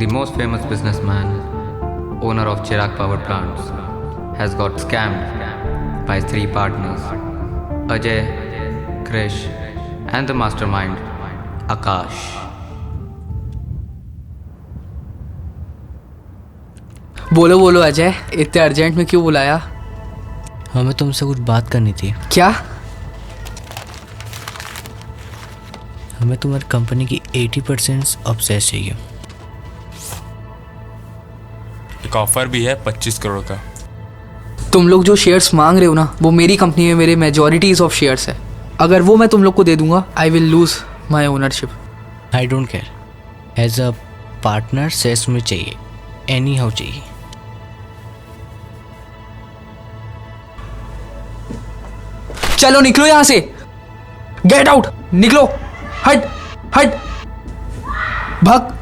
The most famous businessman, owner of Chirag Power Plants, has got scammed by his three partners, Ajay, Krish, and the mastermind, Akash. बोलो बोलो अजय, इतने urgent में क्यों बुलाया? हमें तुमसे कुछ बात करनी थी। क्या? हमें तुम्हारी कंपनी की 80% ऑब्सेस चाहिए। एक ऑफर भी है 25 करोड़ का। तुम लोग जो शेयर्स मांग रहे हो ना, वो मेरी कंपनी में मेरे मेजॉरिटीज ऑफ शेयर्स है। अगर वो मैं तुम लोग को दे दूंगा, I will lose my ownership. I don't care, as a partner shares में चाहिए, एनी हाउ चाहिए। चलो निकलो यहां से, गेट आउट, निकलो, हट हट, भाग।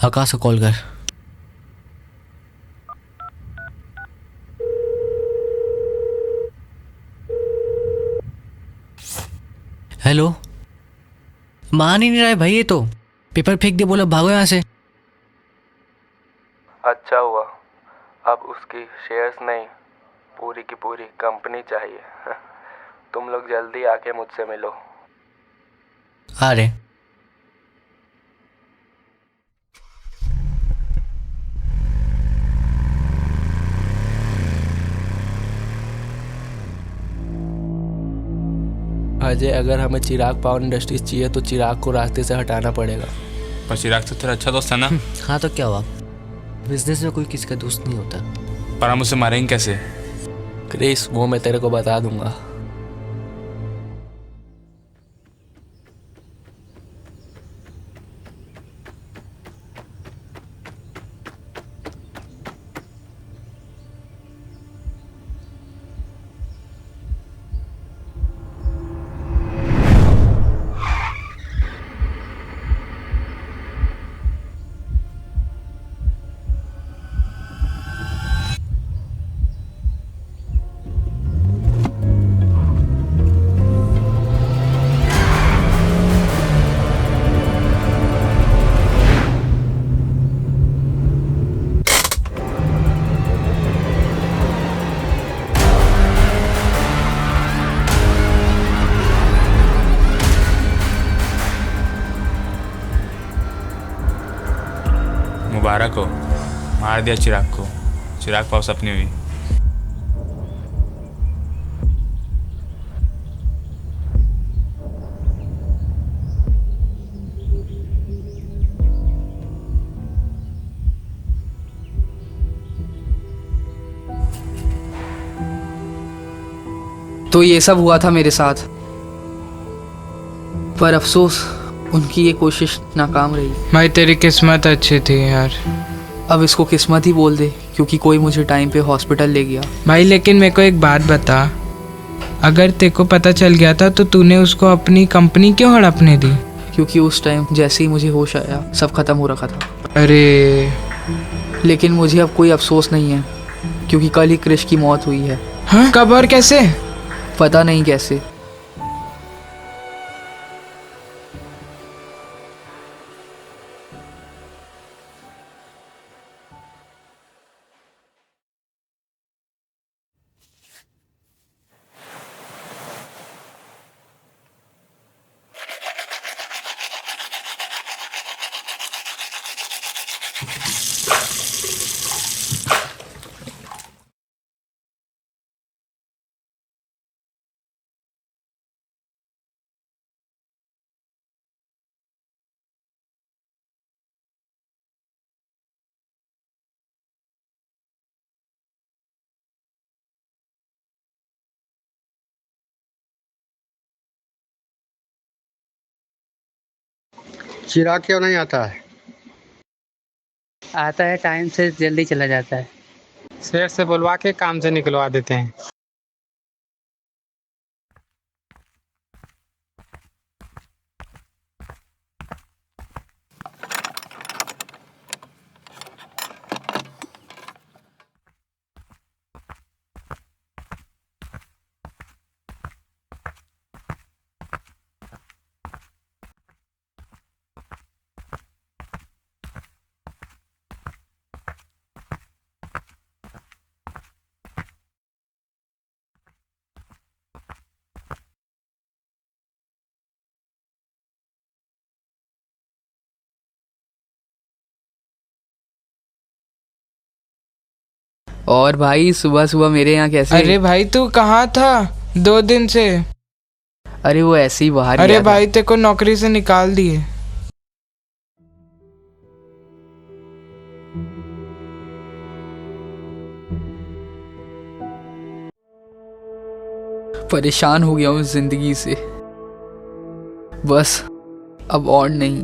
आकाश को कॉल कर। हेलो, मान ही नहीं रहा है भाई, ये तो पेपर फेंक दे, बोला भागो यहाँ से। अच्छा हुआ, अब उसकी शेयर्स नहीं, पूरी की पूरी कंपनी चाहिए। तुम लोग जल्दी आके मुझसे मिलो। आ रहे। अजय, अगर हमें चिराग पावर इंडस्ट्रीज चाहिए तो चिराग को रास्ते से हटाना पड़ेगा। पर चिराग तो तेरा अच्छा दोस्त है ना। हाँ तो क्या हुआ, बिजनेस में कोई किसी का दोस्त नहीं होता। पर हम उसे मारेंगे कैसे? क्रिस, वो मैं तेरे को बता दूंगा। मुबारक हो, मार दिया चिराग को। चिराग पावर अपनी हुई। तो ये सब हुआ था मेरे साथ, पर अफसोस उनकी ये कोशिश नाकाम रही। भाई तेरी किस्मत अच्छी थी यार। अब इसको किस्मत ही बोल दे, क्योंकि कोई मुझे टाइम पे हॉस्पिटल ले गया। भाई लेकिन मेरे को एक बात बता, अगर तेरे को पता चल गया था तो तूने उसको अपनी कंपनी क्यों हड़पने दी? क्योंकि उस टाइम जैसे ही मुझे होश आया, सब खत्म हो रखा था। अरे लेकिन मुझे अब कोई अफसोस नहीं है, क्योंकि कल ही क्रिश की मौत हुई है। हाँ, कब और कैसे? पता नहीं कैसे। चिराग क्यों नहीं आता है? आता है, टाइम से जल्दी चला जाता है। शेर से बुलवा के काम से निकलवा देते हैं। और भाई सुबह सुबह मेरे यहाँ कैसे? अरे भाई तू कहाँ था 2 दिन से? अरे वो ऐसे ही बाहर अरे गया था। भाई तेरे को नौकरी से निकाल दिए। परेशान हो गया हूँ जिंदगी से, बस अब और नहीं।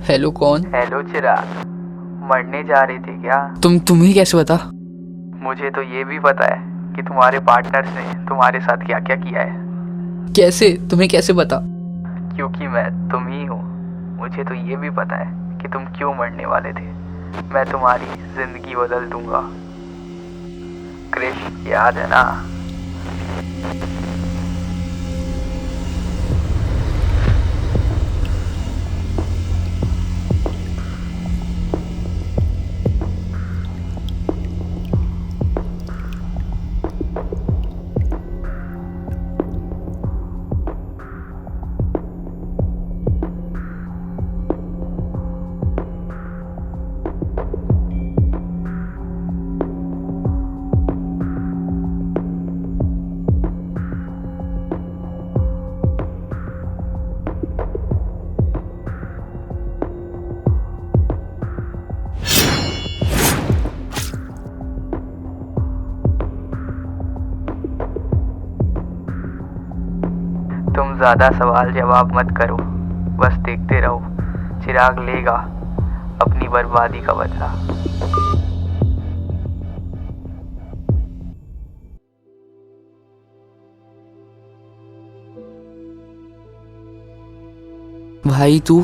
हेलो, कौन? हेलो चिराग, मरने जा रहे थे क्या? तुम्हें कैसे पता? मुझे तो ये भी पता है कि तुम्हारे पार्टनर्स ने तुम्हारे साथ क्या क्या किया है। कैसे? तुम्हें कैसे पता? क्योंकि मैं तुम ही हूँ। मुझे तो ये भी पता है कि तुम क्यों मरने वाले थे। मैं तुम्हारी जिंदगी बदल दूंगा। क्रिश, याद है ना? तुम ज्यादा सवाल जवाब मत करो, बस देखते रहो। चिराग लेगा अपनी बर्बादी का बदला। भाई तू?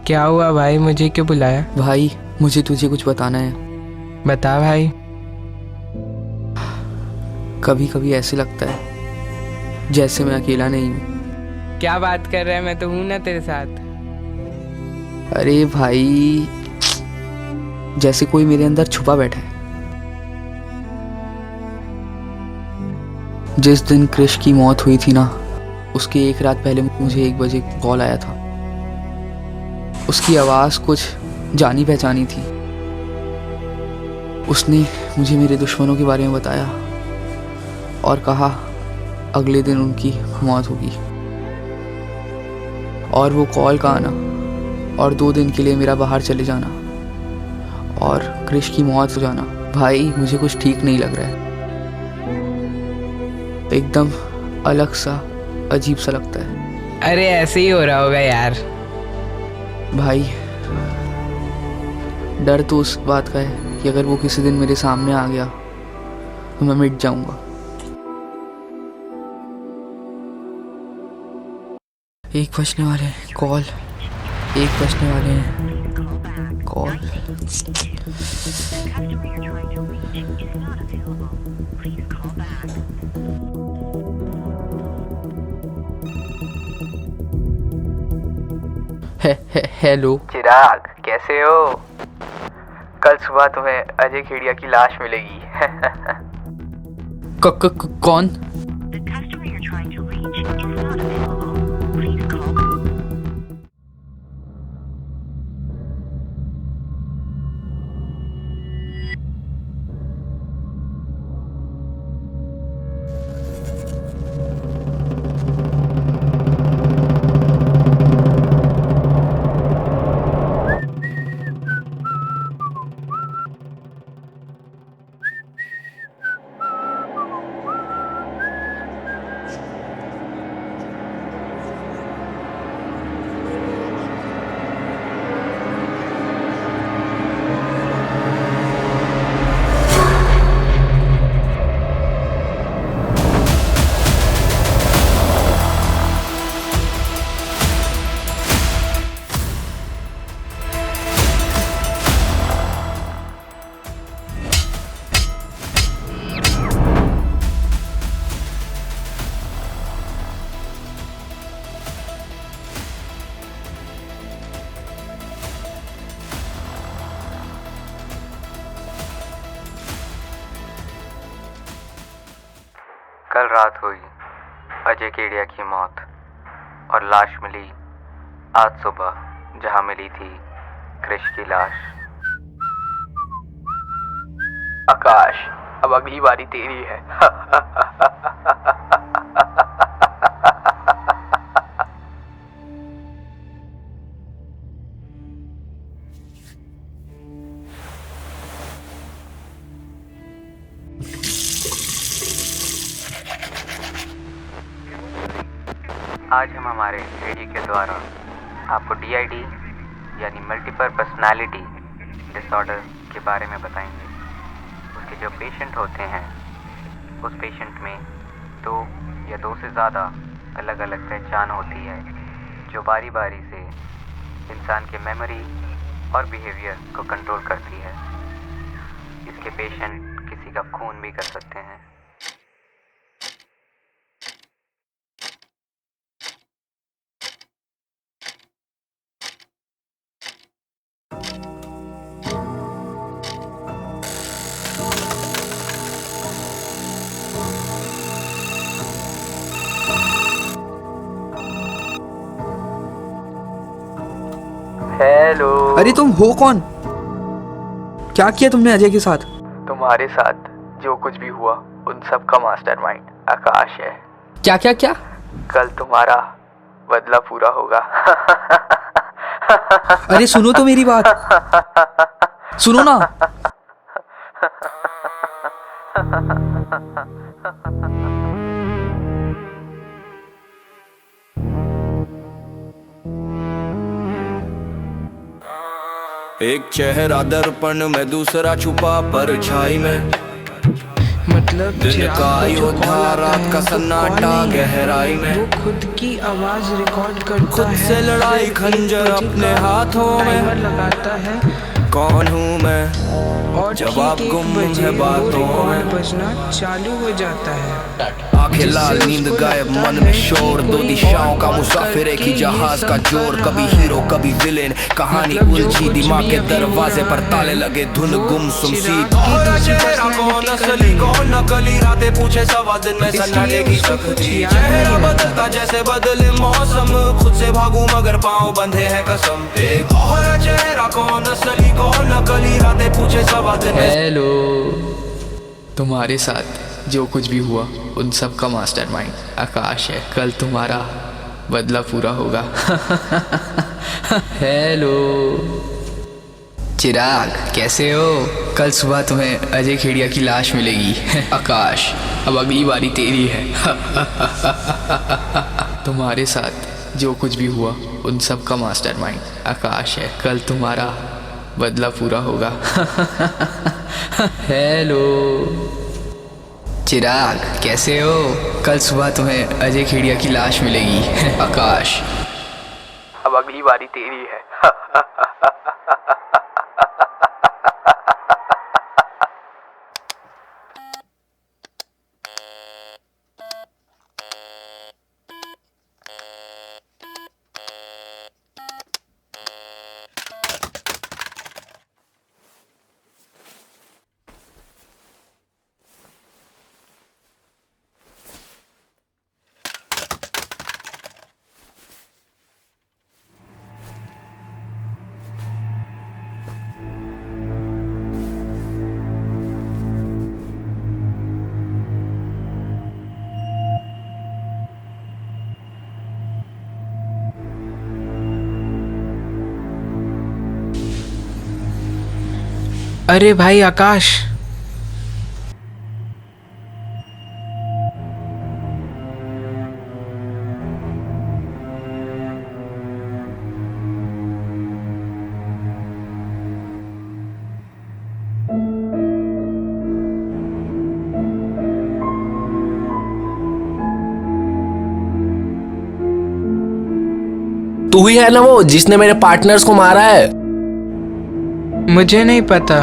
क्या हुआ भाई, मुझे क्यों बुलाया? भाई मुझे तुझे कुछ बताना है। बता भाई। कभी कभी ऐसे लगता है जैसे मैं अकेला नहीं हूँ। क्या बात कर रहा है, मैं तो हूं ना तेरे साथ। अरे भाई, जैसे कोई मेरे अंदर छुपा बैठा है। जिस दिन क्रिश की मौत हुई थी ना, उसके एक रात पहले मुझे 1 बजे कॉल आया था। उसकी आवाज़ कुछ जानी पहचानी थी। उसने मुझे मेरे दुश्मनों के बारे में बताया और कहा अगले दिन उनकी मौत होगी। और वो कॉल का आना और 2 दिन के लिए मेरा बाहर चले जाना और क्रिश की मौत हो जाना, भाई मुझे कुछ ठीक नहीं लग रहा है। एकदम अलग सा, अजीब सा लगता है। अरे ऐसे ही हो रहा होगा यार। भाई डर तो उस बात का है कि अगर वो किसी दिन मेरे सामने आ गया तो मैं मिट जाऊंगा। एक बजने वाले हैं, कॉल। 1 बजने वाले हैं, कॉल। हेलो चिराग, कैसे हो? कल सुबह तुम्हें अजय खेड़िया की लाश मिलेगी। कौन? कल रात हुई अजय केडिया की मौत और लाश मिली आज सुबह जहां मिली थी क्रिश की लाश। आकाश, अब अगली बारी तेरी है। आज हम हमारे रेडियो के द्वारा आपको DID यानी मल्टीपल पर्सनालिटी डिसऑर्डर के बारे में बताएंगे। उसके जो पेशेंट होते हैं उस पेशेंट में 2 या 2 से ज़्यादा अलग अलग पहचान होती है जो बारी बारी से इंसान के मेमोरी और बिहेवियर को कंट्रोल करती है। इसके पेशेंट किसी का खून भी कर सकते हैं। हेलो। अरे तुम हो कौन? क्या किया तुमने अजय के साथ? तुम्हारे साथ जो कुछ भी हुआ उन सब का मास्टरमाइंड आकाश है। क्या क्या क्या? कल तुम्हारा बदला पूरा होगा। अरे सुनो तो मेरी बात, सुनो ना। एक चेहरा दर्पण में, दूसरा छुपा परछाई में। मतलब दिन चिराग का को जो योद्धा, कॉल आता रात है, का वो सन्नाटा कौन नहीं है? गहराई में। वो खुद की आवाज रिकॉर्ड करता खुद है, से लड़ाई खंजर अपने हाथों में। टाइमर लगाता है कौन हूँ मैं और जब आप ठीक 1 गुम बजे है वो बातों रिकॉर्ड में। बजना चालू हो जाता है। आंखें लाल, नींद गायब, मन में शोर। 2 दिशाओं का मुसाफिर, एक ही जहाज का जोर। कभी हीरो कभी विलेन, कहानी उलझी। दिमाग के दरवाजे पर ताले लगे, धुन गुम सुमसीद। चेहरा कौन असली कौन नकली, रातें पूछे सवा दिन में सन्नाटे की शक्ति। चेहरा बदलता जैसे बदले मौसम, खुद से भागूं मगर पाँव बंधे हैं कसम। एक और चेहरा कौन असली कौन नकली, रातें पूछे सवा दिन में। हेलो। तुम्हारे साथ जो कुछ भी हुआ उन सब का मास्टरमाइंड आकाश है। कल तुम्हारा बदला पूरा होगा। हेलो चिराग, कैसे हो? कल सुबह तुम्हें अजय खेड़िया की लाश मिलेगी। आकाश, अब अगली बारी तेरी है। तुम्हारे साथ जो कुछ भी हुआ उन सब का मास्टरमाइंड आकाश है। कल तुम्हारा बदला पूरा होगा। हेलो चिराग, कैसे हो? कल सुबह तुम्हें अजय खेड़िया की लाश मिलेगी। आकाश, अब अगली बारी तेरी है। अरे भाई आकाश, तू ही है ना वो जिसने मेरे पार्टनर्स को मारा है? मुझे नहीं पता।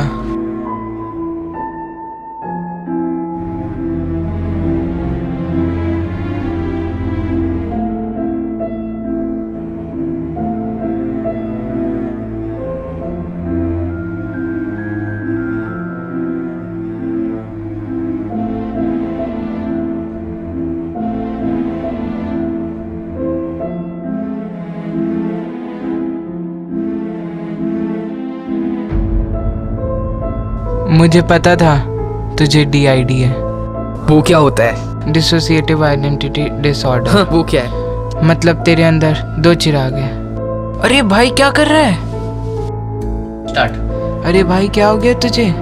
मुझे पता था तुझे DID है, वो क्या होता है? Dissociative identity disorder. हाँ, वो क्या है? मतलब तेरे अंदर 2 चिराग हैं। अरे भाई क्या कर रहा है? स्टार्ट। अरे भाई क्या हो गया तुझे?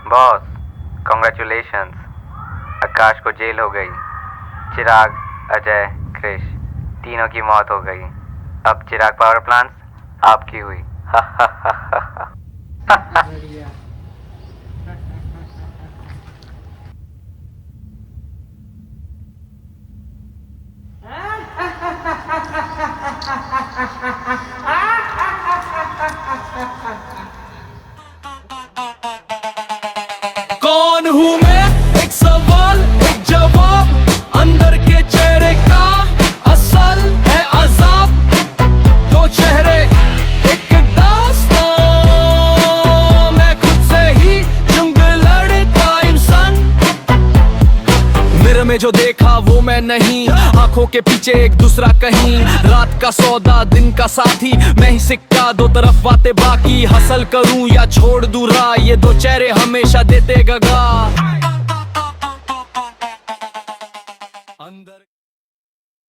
बॉस कॉन्ग्रेचुलेशंस, आकाश को जेल हो गई। चिराग, अजय, क्रिश तीनों की मौत हो गई। अब चिराग पावर प्लांट्स आपकी हुई। कौन हूँ मैं? एक सवाल, एक जवाब, अंदर के चेहरे का असल है अजाब। 2 चेहरे, एक दास्तां, मैं खुद से ही जंग लड़ता इंसान। मेरे में जो देखा वो मैं नहीं, आंखों के पीछे एक दूसरा कहीं। रात का सौदा, दिन का साथी, मैं ही सिक्का, 2 तरफ बातें बाकी। हसल करूं या छोड़ दूं राह, ये 2 चेहरे हमेशा देते गगा।